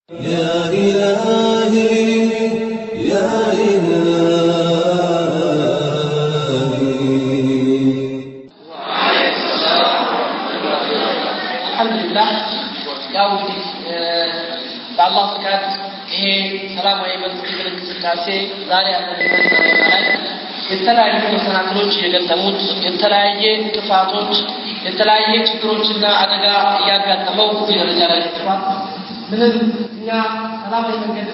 يا إلهي يا الحمد لله ያው በአላህ ፍቃድ ይሄ ሰላማዊ መንግስት እንቅስቃሴ ዛሬ ያለበት ላይ የተለያዩ መሰናክሎች የገጠሙት የተለያየ ጥፋቶች የተለያየ ችግሮችና አደጋ እያጋጠመው እዚህ ደረጃ ላይ ተፈጥሯል። ምንም እኛ ሰላማዊ መንገድ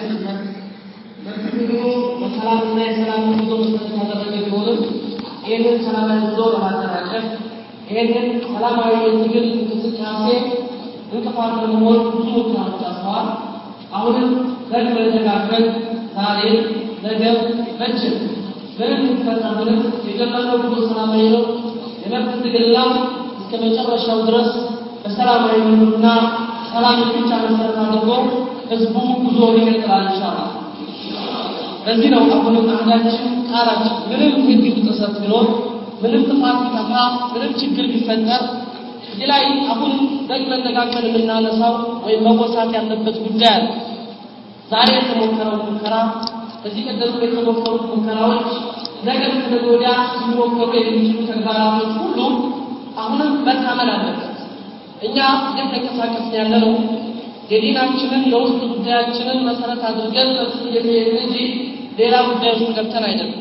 በሰላምና የሰላም ጉዞ መሰረት ያደረገ ቢሆንም ይህንን ሰላማዊ ጉዞ ለማጠናቀቅ ይህንን ሰላማዊ የትግል እንቅስቃሴ እንቅፋት ለመሆን ብዙ ሙከራዎች አድርገዋል። አሁንም ተደጋግመን ዛሬ ነገ መቼ ምንም ይፈጠርብንም የጀመርነው ጉዞ ሰላማዊ ነው። የመብት ትግል ነው። እስከ መጨረሻው ድረስ በሰላማዊ መንገድና ሰላም ብቻ መሰረት አድርጎ ህዝቡ ጉዞውን ይቀጥላል ኢንሻአላህ። በዚህ ነው አሁንም አህዳችን ቃላችን ምንም ህግ ጥሰት ቢኖር ምንም ጥፋት ቢጠፋ ምንም ችግር ቢፈጠር እዚህ ላይ አሁን ደግመን ደጋግመን የምናነሳው ወይም መወሳት ያለበት ጉዳይ አለ። ዛሬ የተሞከረው ሙከራ በዚህ ቀደም የተሞከሩት ሙከራዎች ነገ ከነገ ወዲያ ሲሞከሩ የሚችሉ ተግባራቶች ሁሉ አሁንም መታመን አለበት። እኛ እየተንቀሳቀስን ያለነው የዲናችንን የውስጥ ጉዳያችንን መሰረት አድርገን የሚሄድ እንጂ ሌላ ጉዳይ ውስጥ ገብተን አይደለም።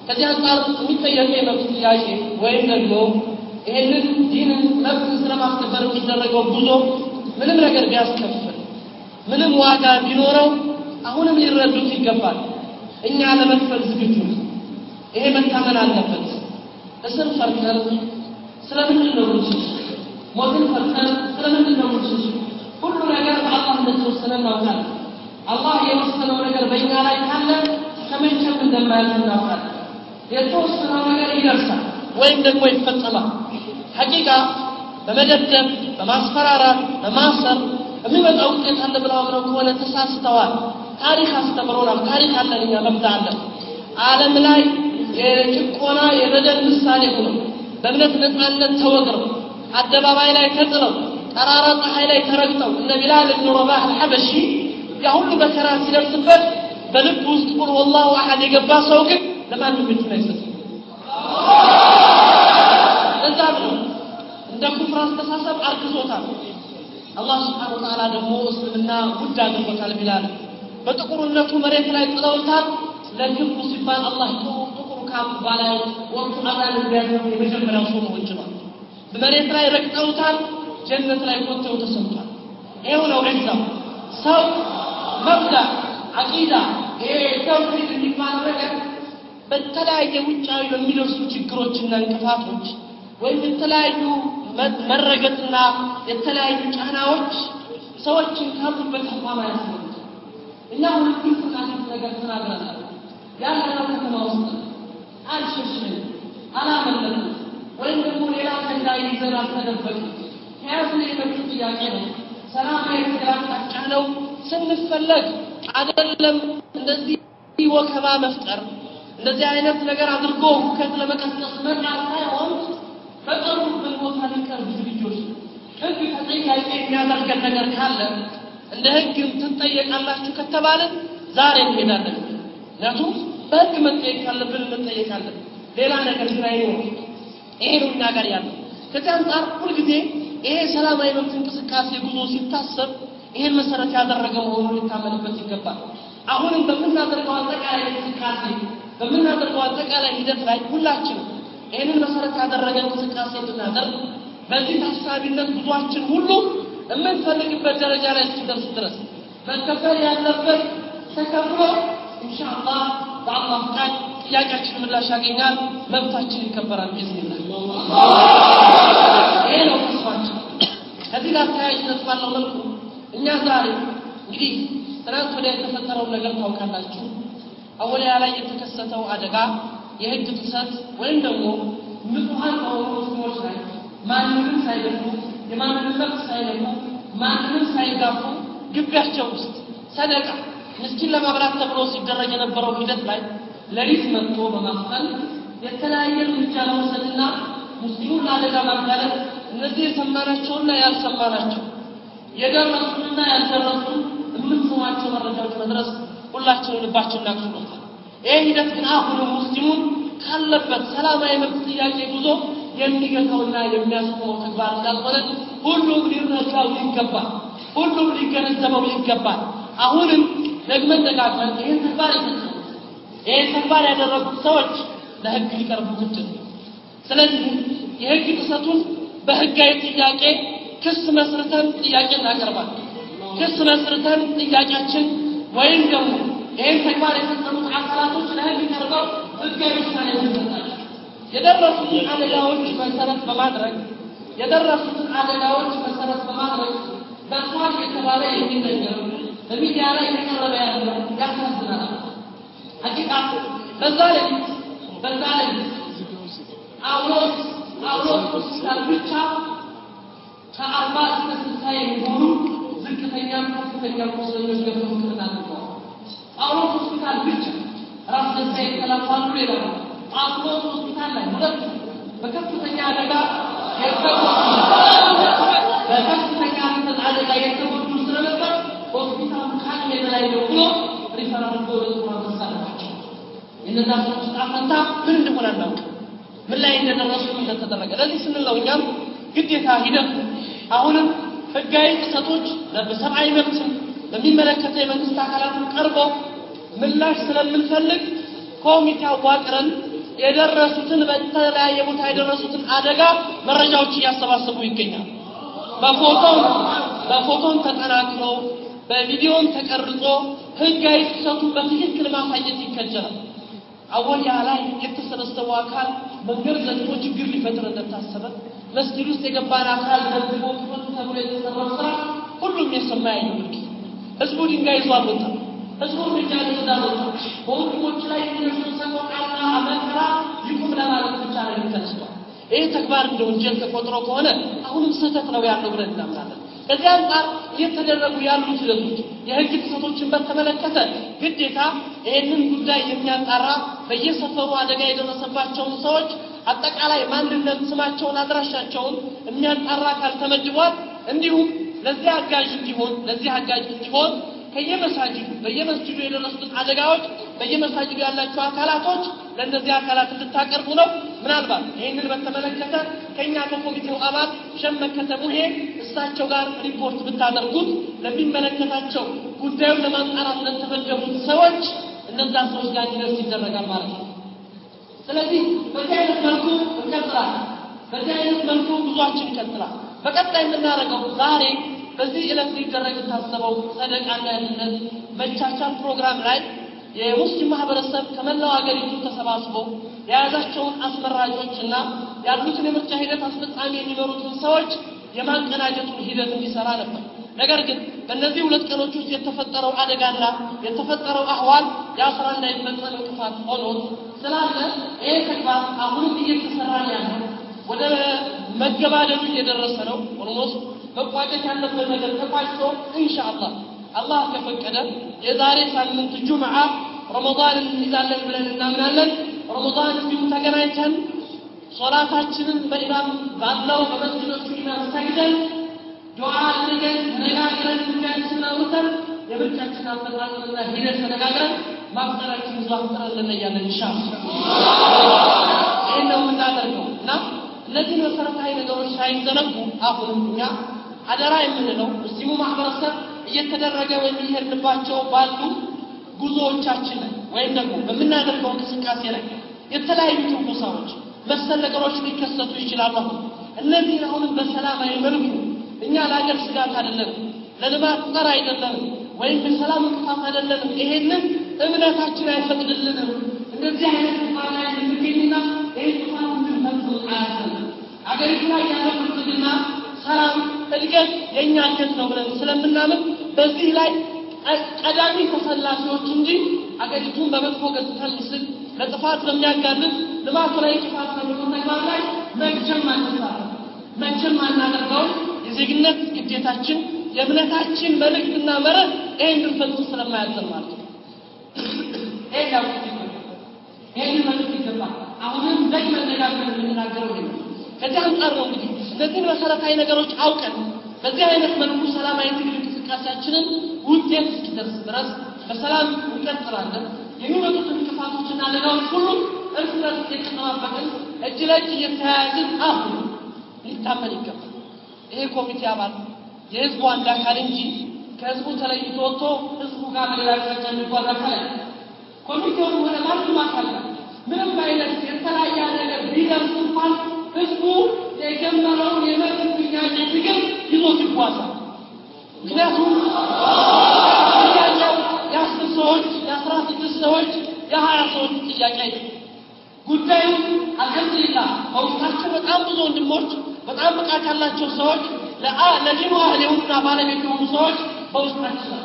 ከዚህ አንጻር የሚጠየቀው የመብት ጥያቄ ወይም ደግሞ ይህንን ዲንን መብት ስለማስከበር የሚደረገው ጉዞ ምንም ነገር ቢያስከፍል ምንም ዋጋ ቢኖረው አሁንም ሊረዱት ይገባል። እኛ ለመክፈል ዝግጁ ነን። ይሄ መታመን አለበት። እስር ፈርተን ስለምንድን ነው ሞትን ፈርተን ስለምንድን ነው ሁሉ ነገር በአላህ እንደተወሰነ እናውቃለን። አላህ የወሰነው ነገር በእኛ ላይ ካለ ከመቼም እንደማያልፍ እናውቃለን። የተወሰነው ነገር ይደርሳል ወይም ደግሞ ይፈጸማል። ሐቂቃ በመደብደብ በማስፈራራት በማሰር የሚመጣው ውጤት አለ ብለው አምነው ከሆነ ተሳስተዋል። ታሪክ አስተምሮናል። ታሪክ አለን፣ እኛ መብት አለን። ዓለም ላይ የጭቆና የበደል ምሳሌ ሆነው በእምነት ነፃነት ተወግረው አደባባይ ላይ ተጥለው ጠራራ ፀሐይ ላይ ተረግጠው እነ ቢላል ኢብኑ ረባህ አልሐበሺ ያ ሁሉ መከራ ሲደርስበት በልብ ውስጥ ቁል ወላሁ አሐድ የገባ ሰው ግን ለማንም እጁን አይሰጥም። ለዛ ነው እንደ ኩፍር አስተሳሰብ አርክሶታል። አላህ ሱብሓነሁ ወተዓላ ደግሞ እስልምና ውድ አድርጎታል። ቢላል በጥቁርነቱ መሬት ላይ ጥለውታል። ለክብሩ ሲባል አላህ ጥቁር ካም ባላው ወቅቱ አዛን እንዲያደርግ የመጀመሪያው ሰው ነው እንጂ በመሬት ላይ ረግጠውታል። ጀነት ላይ ወጥተው ተሰምቷል። ይሄው ነው ኢስላም። ሰው መብዳ አቂዳ ተውሂድ እንዲባል ነገር በተለያየ ውጫዊ በሚደርሱ ችግሮችና እንቅፋቶች ወይም የተለያዩ መረገጥና የተለያዩ ጫናዎች ሰዎችን ካሉበት አቋም ያስመጣል። እኛ ሁሉም ነገር ተናግረናል። ያለነው ከተማ ውስጥ አልሸሽም አላመለጥም ወይም ደግሞ ሌላ ተንዳይ ይዘን አልተደበቅም። ከያዝን የመብት ጥያቄ ነው። ሰላማዊ ትግላችን ነው። ስንፈለግ አይደለም እንደዚህ ወከባ መፍጠር እንደዚህ አይነት ነገር አድርጎ ሁከት ለመቀስቀስ መጣር ሳይሆን በቀሩበት ቦታ ሊቀርብ ዝግጆች ህግ ተጠያቂ የሚያደርገን ነገር ካለ እንደ ህግ ትጠየቃላችሁ ከተባለ ዛሬ እንሄዳለን። ምክንያቱም በህግ መጠየቅ ካለብን እንጠየቃለን። ሌላ ነገር ግን አይኖርም። ይሄ ነው እኛ ጋር ያለው። ከዚህ አንጻር ሁልጊዜ ይሄ ሰላማዊ መብት እንቅስቃሴ ጉዞ ሲታሰብ ይሄን መሰረት ያደረገ መሆኑን ሊታመንበት ይገባል። አሁንም በምናደርገው አጠቃላይ እንቅስቃሴ በምናደርገው አጠቃላይ ሂደት ላይ ሁላችንም ይሄንን መሰረት ያደረገ እንቅስቃሴ ብናደርግ በዚህ ታሳቢነት ጉዟችን ሁሉ የምንፈልግበት ደረጃ ላይ እስኪደርስ ድረስ መከፈል ያለበት ተከፍሎ ኢንሻአላህ በአላህ ፍቃድ ጥያቄያችን ምላሽ ያገኛል፣ መብታችን ይከበራል ቢዝኒላህ። ይሄ ነው ተስፋችን። ከዚህ ጋር ተያይዘት ባለው መልኩ እኛ ዛሬ እንግዲህ ትናንት ወዲያ የተፈጠረው ነገር ታውቃላችሁ። አወሊያ ላይ የተከሰተው አደጋ የህግ ጥሰት ወይም ደግሞ ንጹሃን በሆኑ ሙስሊሞች ላይ ማንንም ሳይደፍሩ የማንንም መብት ሳይነኩ ማንንም ሳይጋፉ ግቢያቸው ውስጥ ሰደቃ ምስኪን ለማብላት ተብሎ ሲደረግ የነበረው ሂደት ላይ ለሊት መጥቶ በማፈን የተለያየ እርምጃ ለመውሰድና ሙስሊሙን ለአደጋ ማጋለጥ እነዚህ የሰማናቸውና ያልሰማናቸው የደረሱና ያልደረሱ የምትሰማ ድረስ ሁላችንም ልባችንን አክብሮታል። ይሄ ሂደት ግን አሁን ሙስሊሙን ካለበት ሰላማዊ መብት ጥያቄ ጉዞ የሚገታውና የሚያስቆመው ተግባር እንዳልሆነ ሁሉም ሊረዳው ይገባል። ሁሉም ሊገነዘበው ይገባል። አሁንም ደግመን ደጋግመን ይህን ተግባር ያደረጉት ሰዎች ለህግ ሊቀርቡ ግድ ነው። ስለዚህ የህግ ጥሰቱን በህጋዊ ጥያቄ ክስ መስርተን ጥያቄ እናቀርባለን። ክስ መስርተን ጥያቄያችን ወይም ደግሞ ይህን ተግባር የፈጸሙት አካላቶች ለህግ ቀርበው ህጋዊ ውሳኔ ይሰጣል። የደረሱትን አደጋዎች መሰረት በማድረግ በእንኳን የተባለ የሚነገር በሚዲያ ላይ የቀረበ ያለ ያሳዝናል። ሐቂቃ በዛ ላይ አውሎስ ሆስፒታል ብቻ ከ40 እስከ 60 የሚሆኑ ዝቅተኛም ከፍተኛም ቁስለኞች ገብተው ሕክምና አድርገዋል። አውሎስ ሆስፒታል ብቻ ራስ ደስታ የተላፋሉ ይላሉ። አውሎስ ሆስፒታል ላይ ሁለት በከፍተኛ አደጋ የተጎዱ ስለነበር ሆስፒታሉ ካለ በላይ ደግሞ ሪፈራል ወደ ማስተላለፋቸው የነዛ ሰዎች ጣፈንታ ምን እንደሆነ አናውቅም። ምን ላይ እንደደረሱ እንደተደረገ ለዚህ ስንለው እኛም ግዴታ ሂደት አሁንም ህጋዊ ጥሰቶች በሰብአዊ መብት በሚመለከተው የመንግስት አካላት ቀርበው ምላሽ ስለምንፈልግ ኮሚቴ አዋቅረን የደረሱትን በተለያየ ቦታ የደረሱትን አደጋ መረጃዎች እያሰባሰቡ ይገኛል። በፎቶን ተጠናክሮ በቪዲዮን ተቀርጾ ህጋዊ ጥሰቱን በትክክል ማሳየት ይከጀላል። አወያ ላይ የተሰበሰበው አካል መንገድ ዘግቶ ችግር ሊፈጥር እንደታሰበ መስጊድ ውስጥ የገባን አካል ደግሞ ክፍል ተብሎ የተሰራው ስራ ሁሉም የሰማ ያዩት ህዝቡ ድንጋይ ይዞ አልወጣም። ህዝቡ ድንጋይ ይዞ አልወጣም። በወንድሞች ላይ የሚደርሰው ሰቆቃና መከራ ይቁም ለማለት ብቻ ነው የተነሳው። ይህ ተግባር እንደ ወንጀል ተቆጥሮ ከሆነ አሁንም ስህተት ነው ያለው ብለን እናምናለን። ከዚህ አንጻር እየተደረጉ ያሉት ሂደቶች የህግ ጥሰቶችን በተመለከተ ግዴታ ይህንን ጉዳይ የሚያጣራ በየሰፈሩ አደጋ የደረሰባቸውን ሰዎች አጠቃላይ ማንነት፣ ስማቸውን፣ አድራሻቸውን የሚያጣራ አካል ተመድቧል። እንዲሁም ለዚህ አጋዥ እንዲሆን በየመስጂዱ የደረሱትን አደጋዎች በየመስጂዱ ያላቸው አካላቶች ለእነዚህ አካላት እንድታቀርቡ ነው። ምናልባት ይህንን በተመለከተ ከኛ ከኮሚቴው አባል ሸመከተ ሙሄ እሳቸው ጋር ሪፖርት ብታደርጉት ለሚመለከታቸው ጉዳዩን ለማጣራት ለተመደቡት ሰዎች እነዛ ሰዎች ጋር እንዲደርስ ይደረጋል ማለት ነው። ስለዚህ በዚህ አይነት መልኩ ጉዟችን ይቀጥላል። በቀጣይ የምናደርገው ዛሬ በዚህ ዕለት ሊደረግ የታሰበው ሰደቃና ያንነት መቻቻል ፕሮግራም ላይ የሙስሊም ማህበረሰብ ከመላው ሀገሪቱ ተሰባስቦ የያዛቸውን አስመራጮችና ያሉትን የምርጫ ሂደት አስፈጻሚ የሚመሩትን ሰዎች የማቀናጀቱን ሂደት እንዲሰራ ነበር። ነገር ግን በእነዚህ ሁለት ቀኖች ውስጥ የተፈጠረው አደጋና የተፈጠረው አህዋል የአስራ እንዳይፈጸም እንቅፋት ሆኖ ስላለ ይህ ተግባር አሁንም እየተሰራ ያለው ወደ መገባደዱ እየደረሰ ነው። ኦልሞስት መቋጨት ያለበት ነገር ተቋጭቶ ኢንሻአላህ አላህ ከፈቀደ የዛሬ ሳምንት ጁምዓ ረመዳን እንይዛለን ብለን እናምናለን። ረመዳን እንዲሁ ተገናኝተን ሶላታችንን በኢማም ባለው በመስጊዶቹ ኢማም ሰግደን ዱዓ አድርገን ተነጋግረን ጉዳያችንን አውርተን የብቻችን አፈጣጠርና ሂደት ተነጋግረን ማፍጠራችን ይዞ አፍጠራለን እያለን ኢንሻአላህ ይህን ነው የምናደርገው እና እነዚህ መሰረታዊ ነገሮች ሳይዘነጉ አሁንም እኛ አደራ የምንለው ሙስሊሙ ማህበረሰብ እየተደረገ የሚሄድባቸው ባሉ ጉዞዎቻችን ወይም ደግሞ በምናደርገው እንቅስቃሴ ላይ የተለያዩ ትንኮሳዎች መሰል ነገሮች ሊከሰቱ ይችላሉ። እነዚህ አሁንም በሰላማዊ መልኩ እኛ ለአገር ስጋት አይደለንም፣ ለልማት ጸር አይደለንም፣ ወይም በሰላም እንቅፋት አይደለንም። ይሄንን እምነታችን አይፈቅድልንም። እንደዚህ አይነት ተግባር ላይ እንገኝና ይህን ጥፋት እንድንፈጽም አያስፈልግም። አገሪቱ ላይ ያለው ብልጽግና፣ ሰላም፣ እድገት የእኛ እድገት ነው ብለን ስለምናምን በዚህ ላይ ቀዳሚ ተሰላፊዎች እንጂ አገሪቱን በመጥፎ ገጽታ ምስል ለጥፋት በሚያጋልጥ ልማቱ ላይ ጥፋት በሚሆን ተግባር ላይ መቼም አናደርገው። የዜግነት ግዴታችን የእምነታችን መልእክትና መርህ ይህን እንድንፈጽም ስለማያዘን ማለት ነው። ይህን መልእክት ይገባል። አሁንም ደግመን ደጋግመን የምንናገረው ይሄ ነው። ከዚህ አንጻር ነው እንግዲህ እነዚህን መሰረታዊ ነገሮች አውቀን በዚህ አይነት መልኩ ሰላማዊ ትግል እንቅስቃሴያችንን ውጤት እስኪደርስ ድረስ በሰላም እንቀጥላለን። የሚመጡትን እንቅፋቶችና አደጋዎች ሁሉ እርስ በርስ እየተጠባበቅን እጅ ለእጅ እየተያያዝን አሁን ሊታመን ይገባል። ይሄ ኮሚቴ አባል የህዝቡ አንድ አካል እንጂ ከህዝቡ ተለይቶ ወጥቶ ህዝቡ ጋር በሌላ አቅጣጫ የሚጓዝ አካል ኮሚቴውም ሆነ ማንም አካል ምንም አይነት የተለያየ ነገር ቢደርስ እንኳን ህዝቡ የጀመረውን የመብት ጥያቄ ትግል ይዞት ይጓዛል። ምክንያቱም ጥያቄው የ10 ሰዎች የ16 ሰዎች የ20 ሰዎች ጥያቄ ጉዳዩ አልሐምዱሊላህ በውስጣቸው በጣም ብዙ ወንድሞች በጣም ብቃት ያላቸው ሰዎች ለዲኑ አህል የሆኑና ባለቤት የሆኑ ሰዎች በውስጣቸው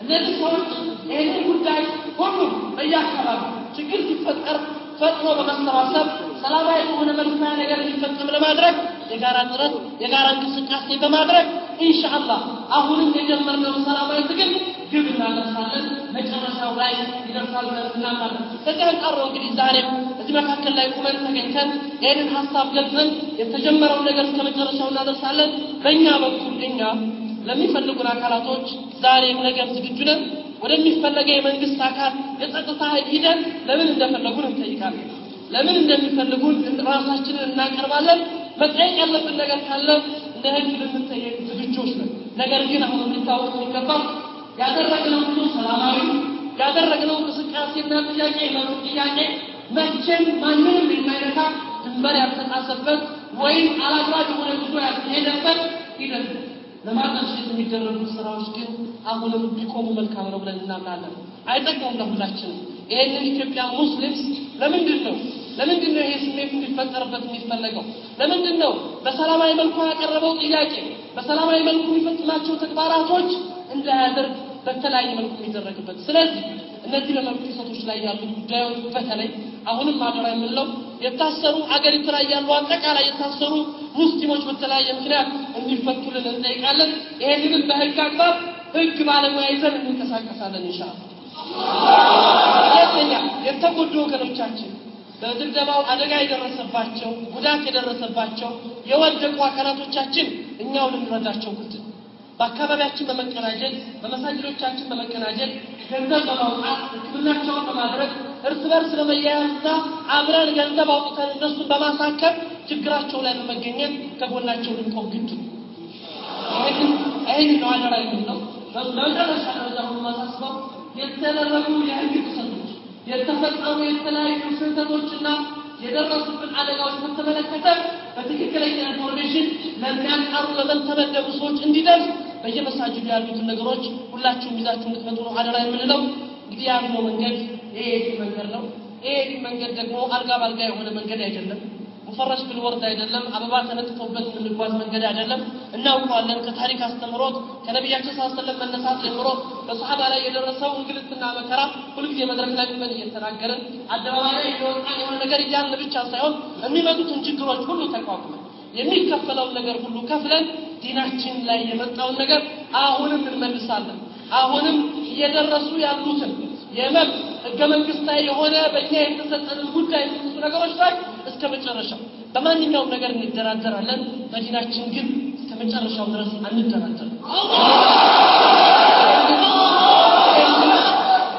እነዚህ ሰዎች ይህንን ጉዳይ ሁሉም በየአካባቢው ችግር ሲፈጠር ፈጥኖ በመሰባሰብ ሰላማዊ የሆነ መልካም ነገር እንዲፈጸም ለማድረግ የጋራ ጥረት የጋራ እንቅስቃሴ በማድረግ ኢንሻአላህ አሁንም የጀመርነው ሰላማዊ ትግል ግብ እናደርሳለን። መጨረሻው ላይ ይደርሳል ብለን እናምናለን። ከዚህ አንጻር ነው እንግዲህ ዛሬም እዚህ መካከል ላይ ቁመን ተገኝተን ይህንን ሀሳብ ገልጸን የተጀመረውን ነገር እስከ መጨረሻው እናደርሳለን። በእኛ በኩል እኛ ለሚፈልጉን አካላቶች ዛሬም ነገም ዝግጁ ነን። ወደሚፈለገው የመንግስት አካል የጸጥታ ኃይል ሂደን ለምን እንደፈለጉን እንጠይቃለን። ለምን እንደሚፈልጉን ራሳችንን እናቀርባለን። መጠየቅ ያለብን ነገር ካለ እንደ ህዝብ ልንጠየቅ ዝግጁዎች ነን። ነገር ግን አሁን እንዲታወቅ የሚገባው ያደረግነው ሁሉ ሰላማዊ ያደረግነው እንቅስቃሴና ጥያቄ መቼም ማንንም የማይነካ ድንበር ያልተጣሰበት ወይም አላግባብ የሆነ ጉዞ ያልተሄደበት ሂደት ለማድረስ የሚደረጉ ስራዎች ግን አሁንም ቢቆሙ መልካም ነው ብለን እናምናለን። አይጠቅሙም ለሁላችንም። ይሄንን ኢትዮጵያ ሙስሊምስ ለምንድን ነው ይሄ ስሜት እንዲፈጠርበት የሚፈለገው? ለምንድን ነው በሰላማዊ መልኩ ያቀረበው ጥያቄ በሰላማዊ መልኩ የሚፈጽማቸው ተግባራቶች እንዳያደርግ በተለያየ መልኩ የሚደረግበት? ስለዚህ እነዚህ በመብት ጥሰቶች ላይ ያሉ ጉዳዮች በተለይ አሁንም አደራ የምንለው የታሰሩ አገሪቱ ላይ ያሉ አጠቃላይ የታሰሩ ሙስሊሞች በተለያየ ምክንያት እንዲፈቱልን እንጠይቃለን። ይሄንን በህግ አግባብ ህግ ባለሙያ ይዘን እንንቀሳቀሳለን ኢንሻአላህ። ሁለተኛ የተጎዱ ወገኖቻችን በድብደባው አደጋ የደረሰባቸው ጉዳት የደረሰባቸው የወደቁ አካላቶቻችን እኛው ልንረዳቸው ግድ በአካባቢያችን በመቀናጀት በመሳጅዶቻችን በመቀናጀት ገንዘብ በማውጣት ሕክምናቸውን በማድረግ እርስ በርስ በመያያዝና አብረን ገንዘብ አውጥተን እነሱን በማሳከም ችግራቸው ላይ በመገኘት ከጎናቸው ልንቆም ግድ ነው። ይህን ነው አደራ የምንለው። በመጨረሻ ደረጃ ሁሉ ማሳስበው የተደረጉ የህግ ጥሰቶች የተፈጸሙ የተለያዩ ስህተቶችና የደረሱብን አደጋዎች በተመለከተ በትክክለኛ ኢንፎርሜሽን ለሚያጣሩ ለተመደቡ ሰዎች እንዲደርስ በየመሳጅዱ ያሉትን ነገሮች ሁላችሁም ይዛችሁ እንድትመጡ ነው አደራ የምንለው። እንግዲህ ያለው መንገድ ይሄ መንገድ ነው። ይሄ መንገድ ደግሞ አልጋ ባልጋ የሆነ መንገድ አይደለም። ሙፈረሽ بالورد አይደለም። አበባ ተነጥፎበት የምንጓዝ መንገድ አይደለም። እናውቀዋለን ከታሪክ አስተምሮት ከነብያችን ሰለላሁ ዐለይሂ ወሰለም መነሳት ጀምሮ በሰሃባ ላይ የደረሰው እንግልትና መከራ ሁልጊዜ መድረክ ላይ ቆመን እየተናገርን አደባባይ ላይ የወጣን የሆነ ነገር እያልን ብቻ ሳይሆን የሚመጡትን ችግሮች ሁሉ ተቋቁመን የሚከፈለውን ነገር ሁሉ ከፍለን ዲናችን ላይ የመጣውን ነገር አሁንም እንመልሳለን። አሁንም እየደረሱ ያሉትን የመብት ህገ መንግስታዊ የሆነ በእኛ የተሰጠን ጉዳይ ብዙ ነገሮች ላይ እስከ መጨረሻው በማንኛውም ነገር እንደራደራለን። በዲናችን ግን እስከ መጨረሻው ድረስ አንደራደርም።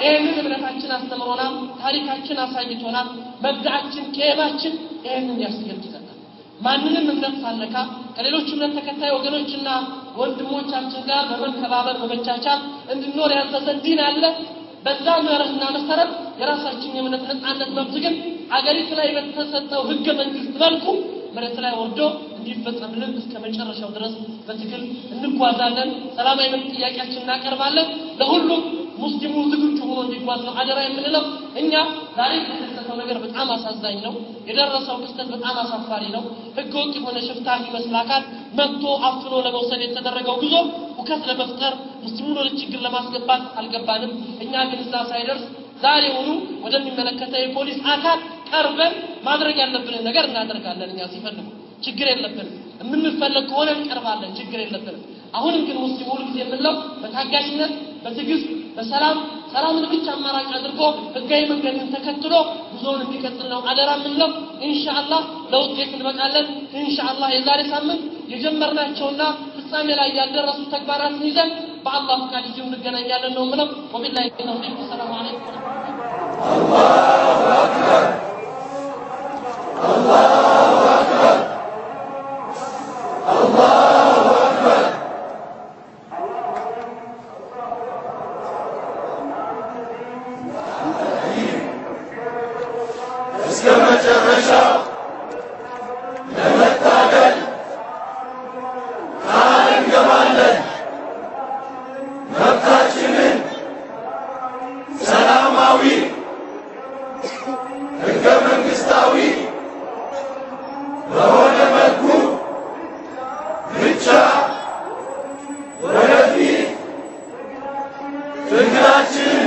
ይህንን እምነታችን አስተምሮናል። ታሪካችን አሳይቶናል። መብዛችን ከየባችን ይህንን ያስገድደናል። ማንንም እምነት ሳነካ ከሌሎች እምነት ተከታይ ወገኖችና ወንድሞቻችን ጋር በመከባበር በመቻቻል እንድንኖር ያዘዘን ዲን አለ። በዛ መርህና መሰረት የራሳችን የእምነት ነፃነት መብት ግን አገሪቱ ላይ በተሰጠው ህገ መንግስት መልኩ መሬት ላይ ወርዶ እንዲፈጸምልን እስከ መጨረሻው ድረስ በትግል እንጓዛለን። ሰላማዊ መብት ጥያቄያችንን እናቀርባለን። ለሁሉም ሙስሊሙ ዝግጁ ሆኖ እንዲጓዝ ነው አደራ የምንለው። እኛ ዛሬ የተከሰተው ነገር በጣም አሳዛኝ ነው። የደረሰው ክስተት በጣም አሳፋሪ ነው። ህገወጥ የሆነ ሽፍታ የሚመስል አካል መጥቶ አፍኖ ለመውሰድ የተደረገው ጉዞ ሁከት ለመፍጠር ሙስሊሙን ወደ ችግር ለማስገባት አልገባንም። እኛ ግን እዛ ሳይደርስ ዛሬውኑ ወደሚመለከተው የፖሊስ አካል ቀርበን ማድረግ ያለብንን ነገር እናደርጋለን። እኛ ሲፈልጉ ችግር የለብንም። የምንፈልግ ከሆነ እንቀርባለን። ችግር የለብንም። አሁንም ግን ሙስሊሙ ሁሉ የምንለው በታጋሽነት በትዕግስት ሰላምን ብቻ አማራጭ አድርጎ ህጋዊ መንገድን ተከትሎ ጉዞውን እንዲቀጥል ነው አደራ የምንለው። ኢንሻአላህ ለውጤት እንበቃለን። ኢንሻአላህ የዛሬ ሳምንት የጀመርናቸውና ፍጻሜ ላይ ያልደረሱ ተግባራትን ይዘን በአላህ ፈቃድ እዚሁ እንገናኛለን ነው የምለው። ወቢላሂ ተውፊቅ። ሰላም አለይኩም። አላሁ አክበር አላሁ አክበር አላሁ አክበር እስከ መጨረሻው ለመታገል ቃል እንገባለን። መብታችንን ሰላማዊ ሕገ መንግሥታዊ በሆነ መልኩ ብቻ ወደፊት ትግላችንን